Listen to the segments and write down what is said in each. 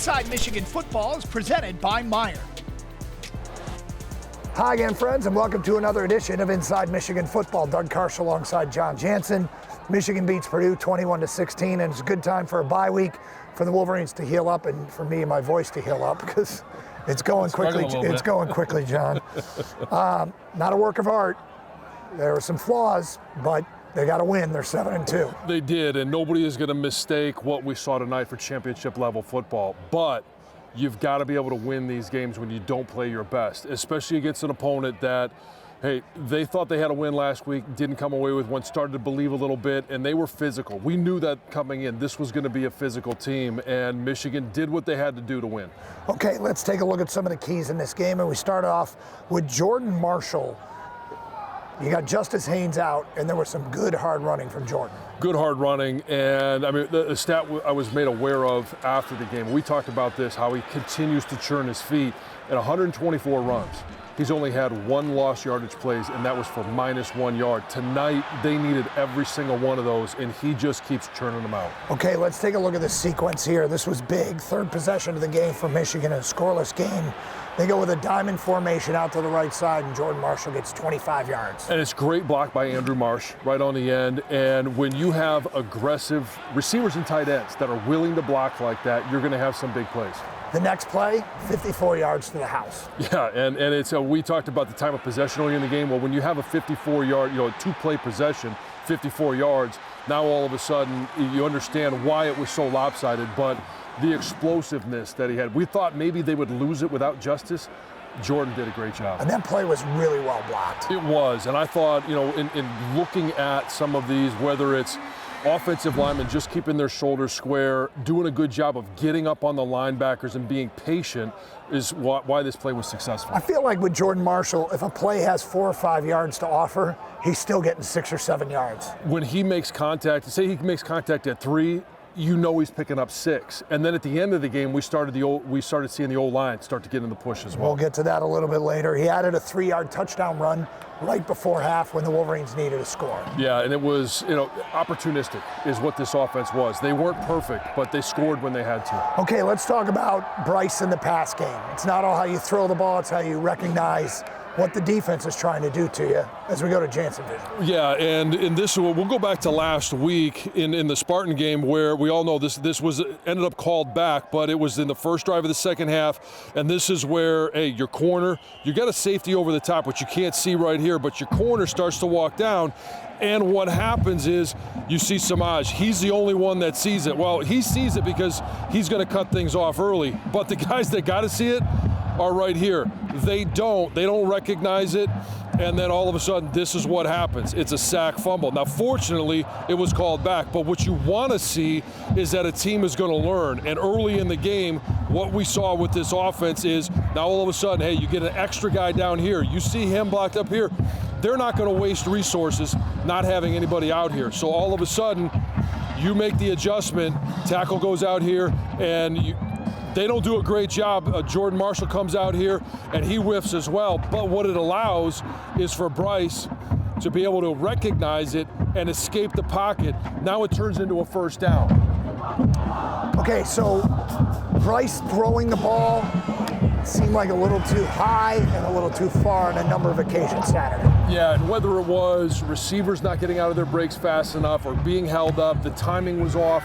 Inside Michigan Football is presented by Meyer. Hi again, friends, and welcome to another edition of Inside Michigan Football. Doug Karsch alongside John Jansen. Michigan beats Purdue 21-16, and it's a good time for a bye week for the Wolverines to heal up, and for me and my voice to heal up because it's going quickly. It's going quickly, John. Not a work of art. There were some flaws, but they got to win. They're 7-2. They did, and nobody is going to mistake what we saw tonight for championship level football. But you've got to be able to win these games when you don't play your best, especially against an opponent that, hey, they thought they had a win last week, didn't come away with one, started to believe a little bit, and they were physical. We knew that coming in, this was going to be a physical team, and Michigan did what they had to do to win. Okay, let's take a look at some of the keys in this game, and we start off with Jordan Marshall. You got Justice Haynes out, and there was some good hard running from Jordan. Good hard running, and I mean, the stat I was made aware of after the game, we talked about this, how he continues to churn his feet. At 124 runs, he's only had one lost yardage plays, and that was for -1 yard. Tonight, they needed every single one of those, and he just keeps churning them out. Okay, let's take a look at this sequence here. This was big. Third possession of the game for Michigan, a scoreless game. They go with a diamond formation out to the right side, and Jordan Marshall gets 25 yards. And it's great block by Andrew Marsh right on the end. And when you have aggressive receivers and tight ends that are willing to block like that, you're going to have some big plays. The next play, 54 yards to the house. Yeah, and it's we talked about the time of possession early in the game. Well, when you have a 54-yard, two-play possession, 54 yards, now all of a sudden you understand why it was so lopsided. But the explosiveness that he had, we thought maybe they would lose it without Justice. Jordan did a great job. And that play was really well blocked. It was, and I thought, in looking at some of these, whether it's offensive linemen just keeping their shoulders square, doing a good job of getting up on the linebackers and being patient is why this play was successful. I feel like with Jordan Marshall, if a play has 4 or 5 yards to offer, he's still getting 6 or 7 yards. When he makes contact, say he makes contact at 3, he's picking up 6. And then at the end of the game, we started seeing the O-line start to get in the push as well. We'll get to that a little bit later. He added a 3-yard touchdown run right before half when the Wolverines needed a score. Yeah, and it was, opportunistic is what this offense was. They weren't perfect, but they scored when they had to. Okay, let's talk about Bryce in the pass game. It's not all how you throw the ball, it's how you recognize what the defense is trying to do to you as we go to Jansen Vision. Yeah, and in this, we'll go back to last week in the Spartan game where we all know this was ended up called back, but it was in the first drive of the second half, and this is where, your corner, you got a safety over the top, which you can't see right here, but your corner starts to walk down, and what happens is you see Samaj. He's the only one that sees it. Well, he sees it because he's going to cut things off early, but the guys that got to see it are right here. They don't recognize it, and then all of a sudden this is what happens. It's a sack fumble. Now fortunately it was called back, but what you want to see is that a team is going to learn, and early in the game what we saw with this offense is now all of a sudden, hey, you get an extra guy down here, you see him blocked up here, they're not going to waste resources not having anybody out here. So all of a sudden you make the adjustment, tackle goes out here, and they don't do a great job. Jordan Marshall comes out here, and he whiffs as well. But what it allows is for Bryce to be able to recognize it and escape the pocket. Now it turns into a first down. Okay, so Bryce throwing the ball seemed like a little too high and a little too far on a number of occasions Saturday. Yeah, and whether it was receivers not getting out of their breaks fast enough or being held up, the timing was off.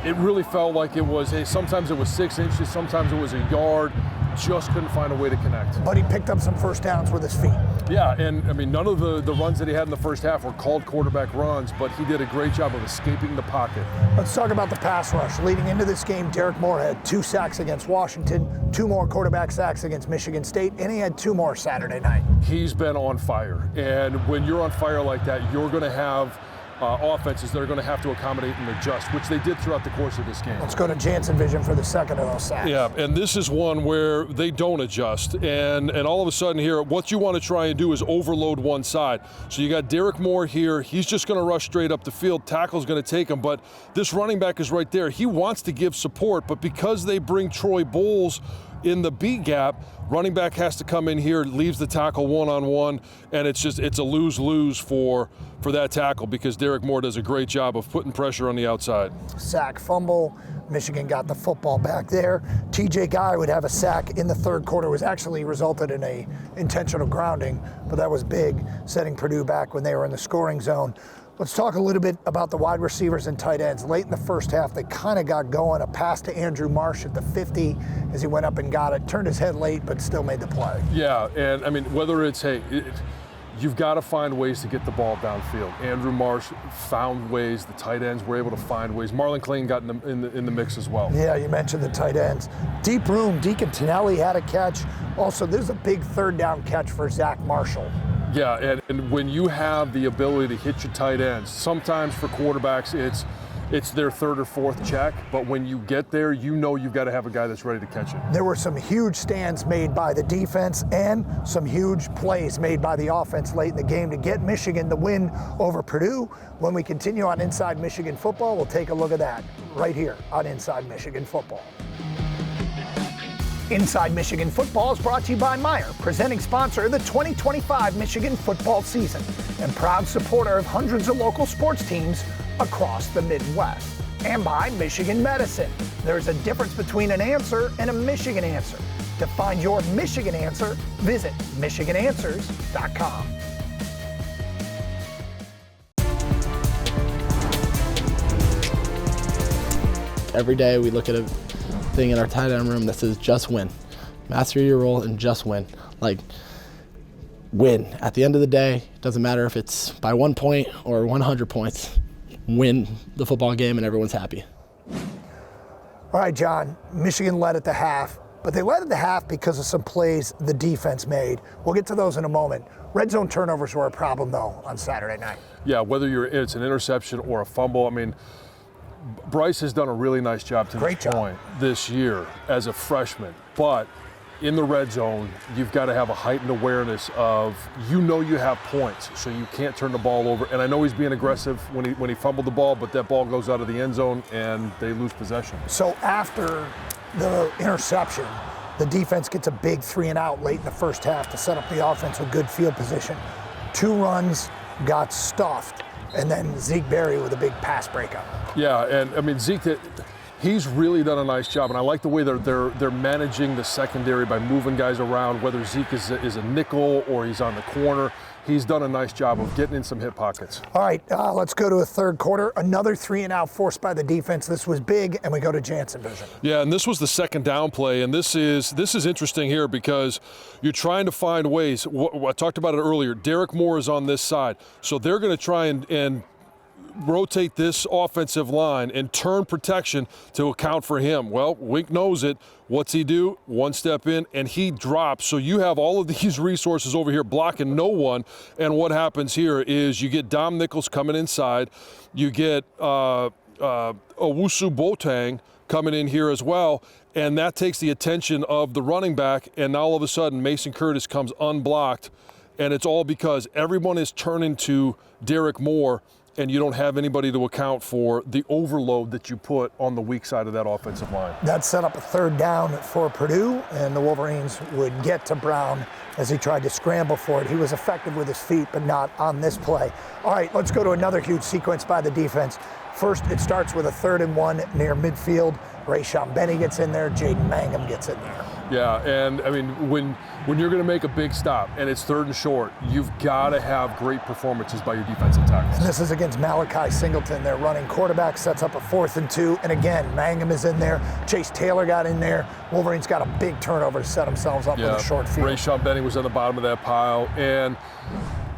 It really felt like it was, sometimes it was 6 inches, sometimes it was a yard, just couldn't find a way to connect. But he picked up some first downs with his feet. Yeah, and I mean, none of the runs that he had in the first half were called quarterback runs, but he did a great job of escaping the pocket. Let's talk about the pass rush. Leading into this game, Derek Moore had 2 sacks against Washington, 2 more quarterback sacks against Michigan State, and he had 2 more Saturday night. He's been on fire, and when you're on fire like that, you're going to have offenses that are going to have to accommodate and adjust, which they did throughout the course of this game. Let's go to Jansen Vision for the second of those sacks. Yeah, and this is one where they don't adjust, and all of a sudden here, what you want to try and do is overload one side. So you got Derek Moore here. He's just going to rush straight up the field. Tackle's going to take him, but this running back is right there. He wants to give support, but because they bring Troy Bowles in the B gap, running back has to come in here, leaves the tackle one-on-one, and it's a lose-lose for that tackle because Derek Moore does a great job of putting pressure on the outside. Sack, fumble. Michigan got the football back there. TJ Guy would have a sack in the third quarter. It was actually resulted in a intentional grounding, but that was big, setting Purdue back when they were in the scoring zone. Let's talk a little bit about the wide receivers and tight ends. Late in the first half, they kind of got going. A pass to Andrew Marsh at the 50 as he went up and got it. Turned his head late, but still made the play. Yeah, and I mean, whether it's, you've got to find ways to get the ball downfield. Andrew Marsh found ways. The tight ends were able to find ways. Marlon Clayton got in the mix as well. Yeah, you mentioned the tight ends. Deep room, Deacon Tonelli had a catch. Also, there's a big third down catch for Zach Marshall. Yeah, and when you have the ability to hit your tight ends, sometimes for quarterbacks it's their third or fourth check, but when you get there, you know you've got to have a guy that's ready to catch it. There were some huge stands made by the defense and some huge plays made by the offense late in the game to get Michigan the win over Purdue. When we continue on Inside Michigan Football, we'll take a look at that right here on Inside Michigan Football. Inside Michigan Football is brought to you by Meijer, presenting sponsor of the 2025 Michigan football season and proud supporter of hundreds of local sports teams across the Midwest. And by Michigan Medicine. There's a difference between an answer and a Michigan answer. To find your Michigan answer, visit michigananswers.com. Every day we look at a thing in our tight end room that says just win. Master your role and just win. Like, win. At the end of the day, it doesn't matter if it's by 1 point or 100 points. Win the football game and everyone's happy. All right, John, Michigan led at the half, but they led at the half because of some plays the defense made. We'll get to those in a moment. Red zone turnovers were a problem, though, on Saturday night. Yeah, whether it's an interception or a fumble, I mean, Bryce has done a really nice job to this point this year as a freshman, but in the red zone, you've got to have a heightened awareness of, you have points, so you can't turn the ball over. And I know he's being aggressive when he fumbled the ball, but that ball goes out of the end zone and they lose possession. So after the interception, the defense gets a big 3-and-out late in the first half to set up the offense with good field position. 2 runs got stuffed, and then Zeke Berry with a big pass breakup. Yeah, and I mean, Zeke, he's really done a nice job, and I like the way they're managing the secondary by moving guys around, whether Zeke is a nickel or he's on the corner. He's done a nice job of getting in some hit pockets. All right, let's go to a third quarter. Another 3-and-out forced by the defense. This was big, and we go to Jansen vision. Yeah, and this was the second down play, and this is interesting here because you're trying to find ways. I talked about it earlier. Derek Moore is on this side, so they're going to try and rotate this offensive line and turn protection to account for him. Well, Wink knows it. What's he do? One step in, and he drops. So you have all of these resources over here blocking no one. And what happens here is you get Dom Nichols coming inside. You get Owusu Boateng coming in here as well. And that takes the attention of the running back. And now all of a sudden, Mason Curtis comes unblocked. And it's all because everyone is turning to Derek Moore, and you don't have anybody to account for the overload that you put on the weak side of that offensive line. That set up a third down for Purdue, and the Wolverines would get to Brown as he tried to scramble for it. He was effective with his feet, but not on this play. All right, let's go to another huge sequence by the defense. First, it starts with a 3rd and 1 near midfield. Rayshon Benny gets in there, Jaden Mangum gets in there. Yeah, and I mean, when you're going to make a big stop and it's 3rd and short, you've got to have great performances by your defensive tackles. And this is against Malachi Singleton. Their running quarterback sets up a 4th and 2. And again, Mangum is in there. Chase Taylor got in there. Wolverines got a big turnover to set themselves up with a short field. Rayshon Benny was on the bottom of that pile. And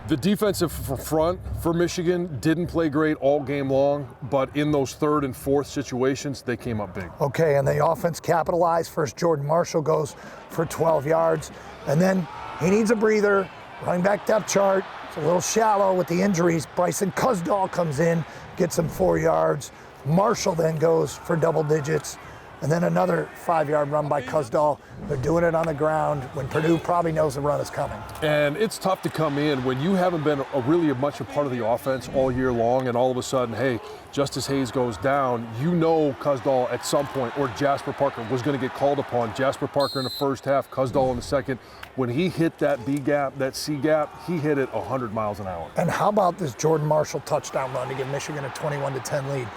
the defensive front for Michigan didn't play great all game long, but in those 3rd and 4th situations, they came up big. Okay, and the offense capitalized. First, Jordan Marshall goes for 12 yards, and then he needs a breather. Running back depth chart, it's a little shallow with the injuries. Bryson Cusdahl comes in, gets him 4 yards. Marshall then goes for double digits. And then another 5-yard run by Cusdahl. They're doing it on the ground when Purdue probably knows the run is coming. And it's tough to come in when you haven't been really much a part of the offense all year long, and all of a sudden, hey, Justice Hayes goes down. You know Cusdahl at some point, or Jasper Parker, was going to get called upon. Jasper Parker in the first half, Cusdahl in the second. When he hit that B gap, that C gap, he hit it 100 miles an hour. And how about this Jordan Marshall touchdown run to give Michigan a 21-10 lead?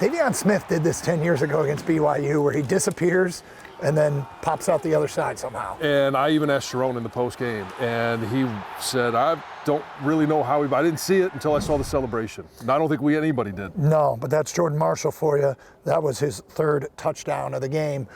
Davion Smith did this 10 years ago against BYU where he disappears and then pops out the other side somehow. And I even asked Sharon in the post game, and he said, I don't really know how I didn't see it until I saw the celebration. And I don't think anybody did. No, but that's Jordan Marshall for you. That was his third touchdown of the game.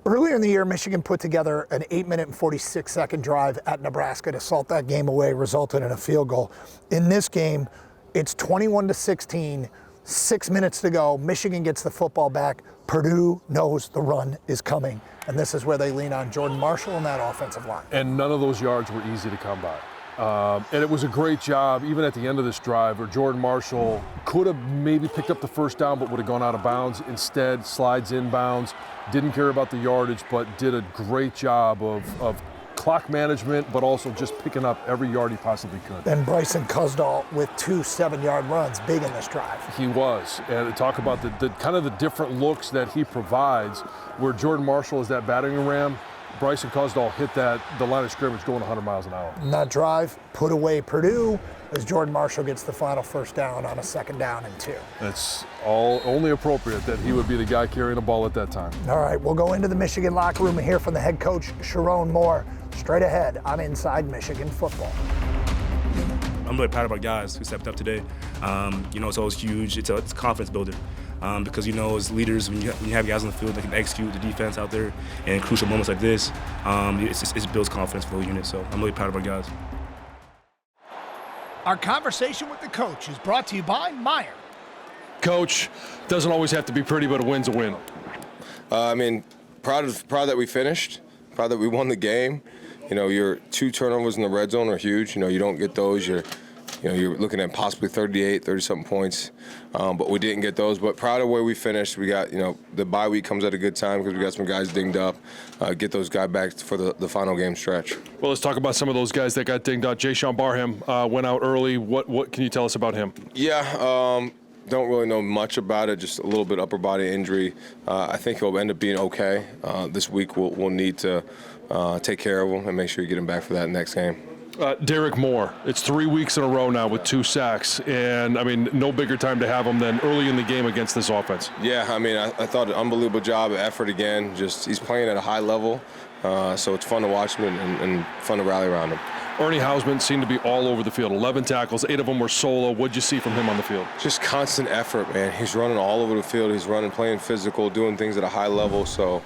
Earlier in the year, Michigan put together an 8-minute and 46-second drive at Nebraska to salt that game away, resulted in a field goal. In this game, it's 21-16, 6 minutes to go. Michigan gets the football back. Purdue knows the run is coming, and this is where they lean on Jordan Marshall and that offensive line. And none of those yards were easy to come by. And it was a great job, even at the end of this drive, where Jordan Marshall could have maybe picked up the first down but would have gone out of bounds. Instead, slides inbounds, didn't care about the yardage, but did a great job of clock management, but also just picking up every yard he possibly could. And Bryson Cusdahl with 2 7-yard runs, big in this drive. He was, and talk about the kind of the different looks that he provides, where Jordan Marshall is that battering ram. Bryson Cusdahl hit the line of scrimmage going 100 miles an hour. And that drive put away Purdue as Jordan Marshall gets the final first down on a 2nd down and 2. It's all only appropriate that he would be the guy carrying the ball at that time. All right, we'll go into the Michigan locker room and hear from the head coach, Sharon Moore, straight ahead on Inside Michigan Football. I'm really proud of our guys who stepped up today. It's always huge. It's a confidence builder. Because, as leaders, when you have guys on the field that can execute the defense out there in crucial moments like this, it builds confidence for the unit. So I'm really proud of our guys. Our conversation with the coach is brought to you by Meyer. Coach, doesn't always have to be pretty, but a win's a win. Proud that we finished, proud that we won the game. Your 2 turnovers in the red zone are huge. You don't get those. You're looking at possibly 30-something points, but we didn't get those. But proud of where we finished. We got, the bye week comes at a good time because we got some guys dinged up. Get those guys back for the final game stretch. Well, let's talk about some of those guys that got dinged up. Jayshon Barham went out early. What can you tell us about him? Yeah, don't really know much about it. Just a little bit upper body injury. I think he'll end up being okay. This week we'll need to take care of him and make sure you get him back for that next game. Derek Moore, it's 3 weeks in a row now with 2 sacks, and no bigger time to have him than early in the game against this offense. Yeah, I thought an unbelievable job, effort again. Just he's playing at a high level, so it's fun to watch him and fun to rally around him. Ernie Hausman seemed to be all over the field. 11 tackles, 8 of them were solo. What'd you see from him on the field? Just constant effort, man. He's running all over the field. He's running, playing physical, doing things at a high level. So.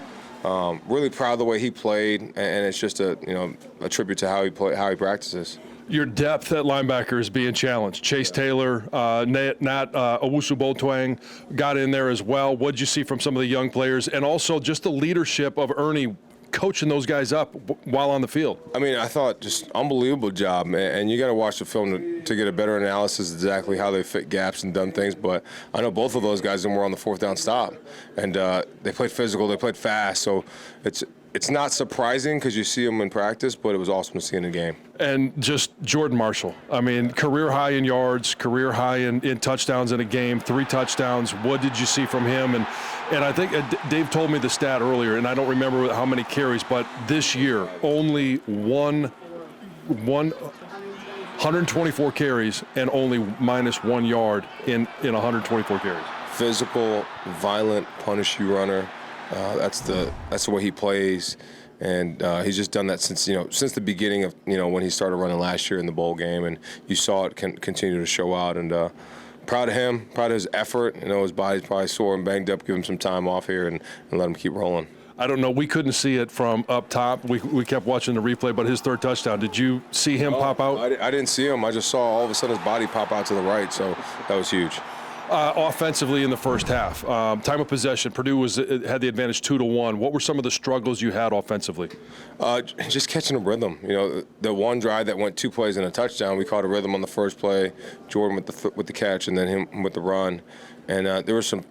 Really proud of the way he played, and it's just a tribute to how he practices. Your depth at linebacker is being challenged. Chase Taylor, Nat Owusu-Boateng got in there as well. What'd you see from some of the young players, and also just the leadership of Ernie coaching those guys up while on the field? I thought just unbelievable job, man. And you got to watch the film to get a better analysis exactly how they fit gaps and done things. But I know both of those guys were on the 4th down stop, and they played physical, they played fast. So it's not surprising because you see them in practice, but it was awesome to see in the game. And just Jordan Marshall. Career high in yards, career high in touchdowns in a game, 3 touchdowns. What did you see from him? And I think Dave told me the stat earlier, and I don't remember how many carries, but this year only 124 carries and only -1 yard in 124 carries. Physical, violent, punish you runner. That's the way he plays, and he's just done that since the beginning of when he started running last year in the bowl game, and you saw it continue to show out. And proud of him, proud of his effort. His body's probably sore and banged up. Give him some time off here and let him keep rolling. I don't know. We couldn't see it from up top. We kept watching the replay, but his 3rd touchdown, did you see him pop out? I didn't see him. I just saw all of a sudden his body pop out to the right, so that was huge. Offensively in the first half, time of possession, Purdue had the advantage 2-1. What were some of the struggles you had offensively? Just catching a rhythm. The one drive that went 2 plays and a touchdown, we caught a rhythm on the first play. Jordan with the catch, and then him with the run. And there was some,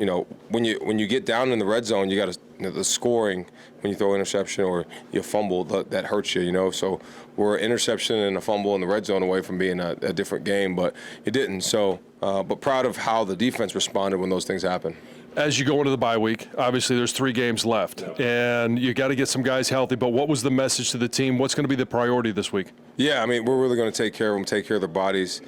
when you get down in the red zone, you got to the scoring when you throw an interception or you fumble that hurts you. So we're an interception and a fumble in the red zone away from being a different game, but it didn't. So, but proud of how the defense responded when those things happen. As you go into the bye week, obviously there's 3 games left, and you got to get some guys healthy. But what was the message to the team? What's going to be the priority this week? Yeah, we're really going to take care of them, take care of their bodies.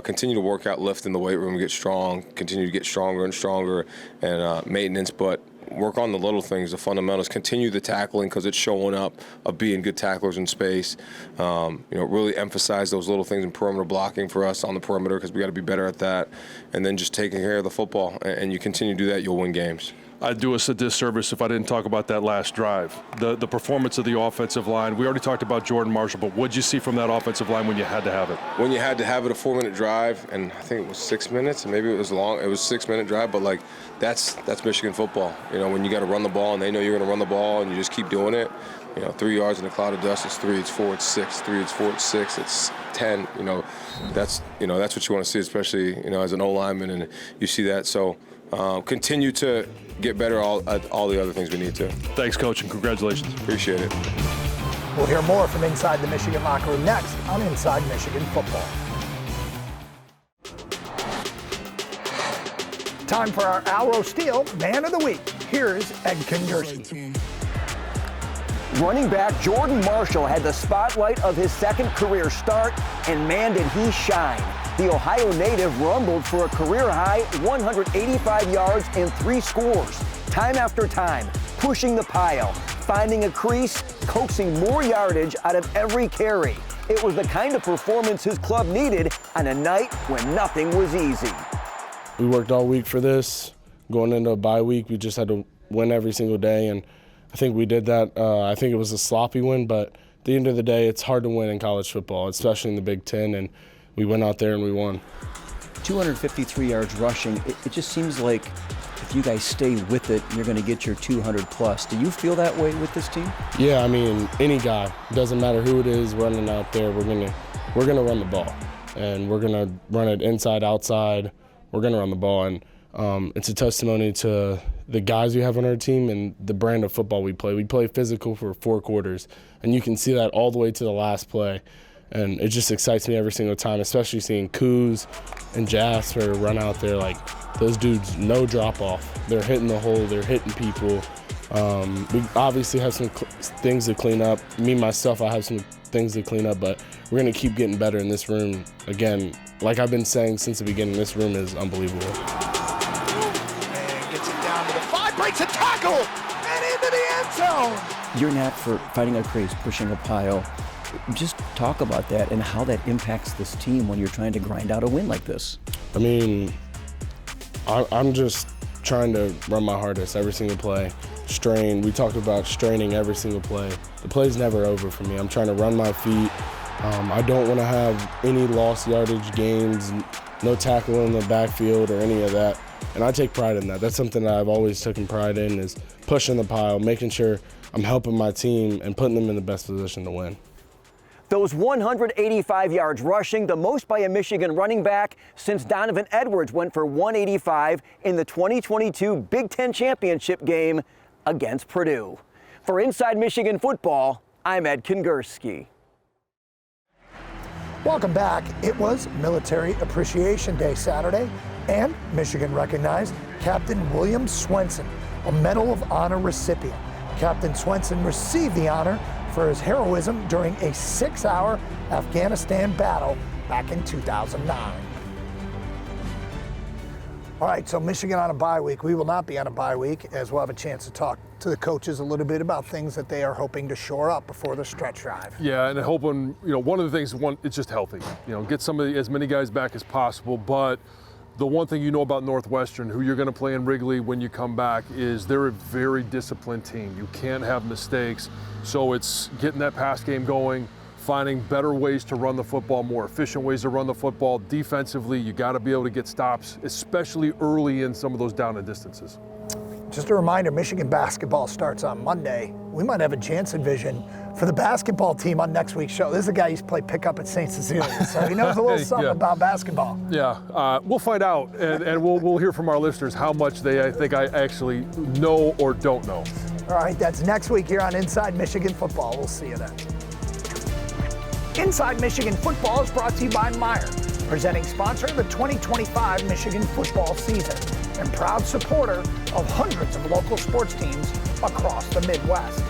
continue to work out, lift in the weight room, get strong, continue to get stronger and stronger, and maintenance, but work on the little things, the fundamentals, continue the tackling because it's showing up of being good tacklers in space. Really emphasize those little things in perimeter blocking for us on the perimeter because we got to be better at that. And then just taking care of the football. And you continue to do that, you'll win games. I'd do us a disservice if I didn't talk about that last drive. The performance of the offensive line. We already talked about Jordan Marshall, but what did you see from that offensive line when you had to have it? When you had to have it, a 4-minute drive, and I think it was 6 minutes, and maybe it was long. It was a 6-minute drive, but that's Michigan football. When you got to run the ball and they know you're going to run the ball and you just keep doing it. 3 yards in a cloud of dust, it's 3, it's 4, it's 6, 3, it's 4, it's 6, it's 10. That's what you want to see, especially as an O lineman, and you see that. So continue to get better at all the other things we need to. Thanks, Coach, and congratulations. Appreciate it. We'll hear more from inside the Michigan locker room next on Inside Michigan Football. Time for our Alro Steel Man of the Week. Here's Ed Kingerski. Running back Jordan Marshall had the spotlight of his second career start, and man did he shine. The Ohio native rumbled for a career-high 185 yards and 3 scores, time after time, pushing the pile, finding a crease, coaxing more yardage out of every carry. It was the kind of performance his club needed on a night when nothing was easy. We worked all week for this. Going into a bye week, we just had to win every single day, and I think we did that. I think it was a sloppy win, but at the end of the day, it's hard to win in college football, especially in the Big Ten, and we went out there and we won. 253 yards rushing. It just seems like if you guys stay with it, you're going to get your 200 plus. Do you feel that way with this team? Yeah, I mean, any guy, doesn't matter who it is running out there, we're gonna run the ball, and we're gonna run it inside, outside. We're gonna run the ball, and it's a testimony to the guys we have on our team and the brand of football we play. We play physical for 4 quarters, and you can see that all the way to the last play. And it just excites me every single time, especially seeing Kuz and Jasper run out there like those dudes, no drop off. They're hitting the hole, they're hitting people. We obviously have some things to clean up. Me, myself, I have some things to clean up, but we're gonna keep getting better in this room. Again, like I've been saying since the beginning, this room is unbelievable. And gets it down to the 5, breaks a tackle, and into the end zone. You're not for fighting a crease, pushing a pile. Just talk about that and how that impacts this team when you're trying to grind out a win like this. I mean, I'm just trying to run my hardest every single play. Strain, we talked about straining every single play. The play's never over for me. I'm trying to run my feet. I don't want to have any lost yardage games, no tackle in the backfield or any of that. And I take pride in that. That's something that I've always taken pride in, is pushing the pile, making sure I'm helping my team and putting them in the best position to win. Those 185 yards rushing, the most by a Michigan running back since Donovan Edwards went for 185 in the 2022 Big Ten Championship game against Purdue. For Inside Michigan Football, I'm Ed Kingerski. Welcome back. It was Military Appreciation Day Saturday, and Michigan recognized Captain William Swenson, a Medal of Honor recipient. Captain Swenson received the honor for his heroism during a 6-hour Afghanistan battle back in 2009. All right, so Michigan on a bye week. We will not be on a bye week, as we'll have a chance to talk to the coaches a little bit about things that they are hoping to shore up before the stretch drive. Yeah, and hoping, one of the things, it's just healthy. Get as many guys back as possible, but the one thing about Northwestern, who you're going to play in Wrigley when you come back, is they're a very disciplined team. You can't have mistakes. So it's getting that pass game going, finding better ways to run the football, more efficient ways to run the football. Defensively, you got to be able to get stops, especially early in some of those down and distances. Just a reminder, Michigan basketball starts on Monday. We might have a Jansen vision for the basketball team on next week's show. This is a guy who used to play pickup at St. Cecilia, so he knows a little something about basketball. Yeah, we'll find out, and we'll hear from our listeners how much I think I actually know or don't know. All right, that's next week here on Inside Michigan Football. We'll see you then. Inside Michigan Football is brought to you by Meyer, presenting sponsor of the 2025 Michigan football season and proud supporter of hundreds of local sports teams across the Midwest.